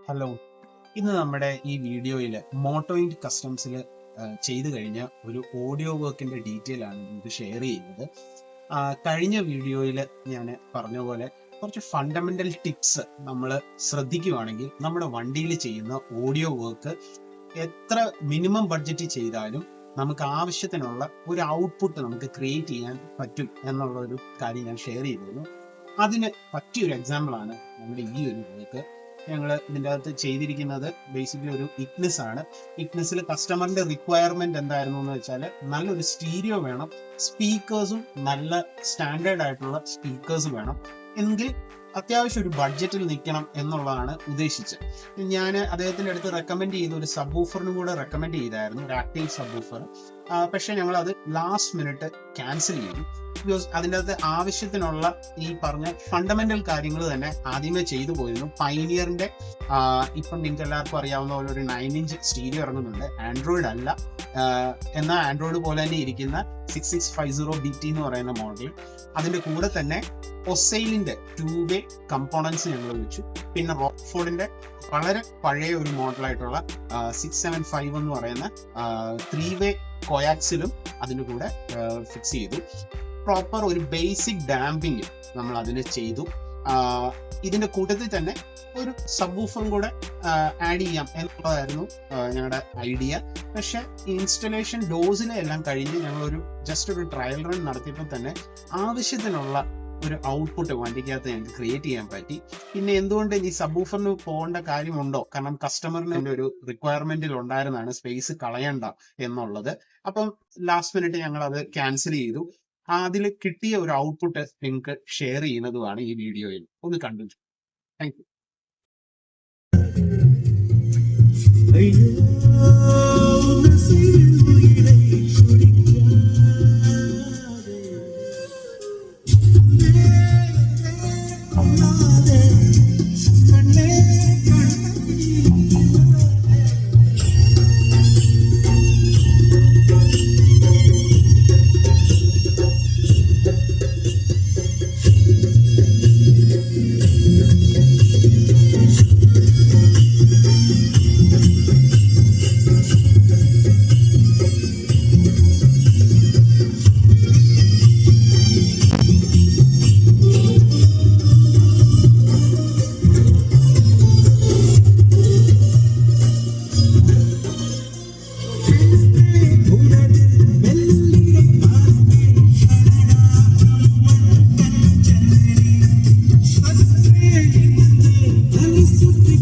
Hello, ഇന്ന് നമ്മുടെ ഈ വീഡിയോയിൽ മോട്ടോയിന്റ് കസ്റ്റംസിൽ ചെയ്തു കഴിഞ്ഞ ഒരു ഓഡിയോ വർക്കിന്റെ ഡീറ്റെയിൽ ആണ് ഇത് ഷെയർ ചെയ്യുന്നത്. കഴിഞ്ഞ വീഡിയോയിൽ ഞാൻ പറഞ്ഞ പോലെ കുറച്ച് ഫണ്ടമെന്റൽ ടിപ്സ് നമ്മൾ ശ്രദ്ധിക്കുകയാണെങ്കിൽ നമ്മുടെ വണ്ടിയിൽ ചെയ്യുന്ന ഓഡിയോ വർക്ക് എത്ര മിനിമം ബഡ്ജറ്റ് ചെയ്താലും നമുക്ക് ആവശ്യത്തിനുള്ള ഒരു ഔട്ട്പുട്ട് നമുക്ക് ക്രിയേറ്റ് ചെയ്യാൻ പറ്റും എന്നുള്ള ഒരു കാര്യം ഞാൻ ഷെയർ ചെയ്തിരുന്നു. അതിന് പറ്റിയൊരു എക്സാമ്പിൾ ആണ് നമ്മുടെ ഈ ഒരു വർക്ക്. ഞങ്ങൾ ഇതിൻ്റെ അകത്ത് ചെയ്തിരിക്കുന്നത് ബേസിക്കലി ഒരു ഇഗ്നിസ് ആണ്. ഇഗ്നിസിൽ കസ്റ്റമറിന്റെ റിക്വയർമെന്റ് എന്തായിരുന്നു എന്ന് വെച്ചാൽ നല്ലൊരു സ്റ്റീരിയോ വേണം, സ്പീക്കേഴ്സും നല്ല സ്റ്റാൻഡേർഡ് ആയിട്ടുള്ള സ്പീക്കേഴ്സ് വേണം, എങ്കിൽ അത്യാവശ്യം ഒരു ബഡ്ജറ്റിൽ നിൽക്കണം എന്നുള്ളതാണ് ഉദ്ദേശിച്ചത്. ഞാൻ അദ്ദേഹത്തിന്റെ അടുത്ത് റെക്കമെൻഡ് ചെയ്ത ഒരു സബ് വൂഫറിനും കൂടെ റെക്കമെൻഡ് ചെയ്തായിരുന്നു, ഒരു ആക്റ്റീവ് സബ് വൂഫർ. പക്ഷെ ഞങ്ങൾ അത് ലാസ്റ്റ് മിനിറ്റ് ക്യാൻസൽ ചെയ്തു. ബിക്കോസ് അതിൻ്റെ അകത്ത് ആവശ്യത്തിനുള്ള ഈ പറഞ്ഞ ഫണ്ടമെന്റൽ കാര്യങ്ങൾ തന്നെ ആദ്യമേ ചെയ്തു പോയിരുന്നു. പൈനിയറിന്റെ ഇപ്പം നിങ്ങൾക്ക് എല്ലാവർക്കും അറിയാവുന്ന പോലെ ഒരു 9-inch സ്റ്റീരിയോ ഇറങ്ങുന്നുണ്ട്. ആൻഡ്രോയിഡ് അല്ല, എന്നാൽ ആൻഡ്രോയിഡ് പോലെ തന്നെ ഇരിക്കുന്ന 6650BT എന്ന് പറയുന്ന മോഡൽ. അതിന്റെ കൂടെ തന്നെ ഒസൈലിന്റെ 2-way കമ്പോണൻസ് ഞങ്ങൾ വെച്ചു. പിന്നെ റോക്ക്ഫോർഡിന്റെ വളരെ പഴയ ഒരു മോഡലായിട്ടുള്ള 675 എന്ന് പറയുന്ന 3-way കോയാക്സിലും അതിൻ്റെ കൂടെ ഫിക്സ് ചെയ്തു. പ്രോപ്പർ ഒരു ബേസിക് ഡാമ്പിങ് നമ്മൾ അതിന് ചെയ്തു. ഇതിന്റെ കൂട്ടത്തിൽ തന്നെ ഒരു സബ് വൂഫറും കൂടെ ആഡ് ചെയ്യാം എന്നുള്ളതായിരുന്നു ഞങ്ങളുടെ ഐഡിയ. പക്ഷെ ഇൻസ്റ്റലേഷൻ ഡോസിലെ എല്ലാം കഴിഞ്ഞ് ഞങ്ങളൊരു ജസ്റ്റ് ഒരു ട്രയൽ റൺ നടത്തിയപ്പോൾ തന്നെ ആവശ്യത്തിനുള്ള ഒരു ഔട്ട്പുട്ട് വണ്ടിക്കകത്ത് ഞങ്ങൾക്ക് ക്രിയേറ്റ് ചെയ്യാൻ പറ്റി. പിന്നെ എന്തുകൊണ്ട് ഈ സബ് വൂഫറിന് പോകേണ്ട കാര്യമുണ്ടോ? കാരണം കസ്റ്റമറിന് ഒരു റിക്വയർമെന്റിൽ ഉണ്ടായിരുന്നതാണ് സ്പേസ് കളയണ്ട എന്നുള്ളത്. അപ്പം ലാസ്റ്റ് മിനിറ്റ് ഞങ്ങൾ അത് ക്യാൻസൽ ചെയ്തു. അതിൽ കിട്ടിയ ഒരു ഔട്ട്പുട്ട് നിങ്ങൾക്ക് ഷെയർ ചെയ്യുന്നതുമാണ് ഈ വീഡിയോയിൽ. ഒന്ന് കണ്ടു. Thank you. Sutti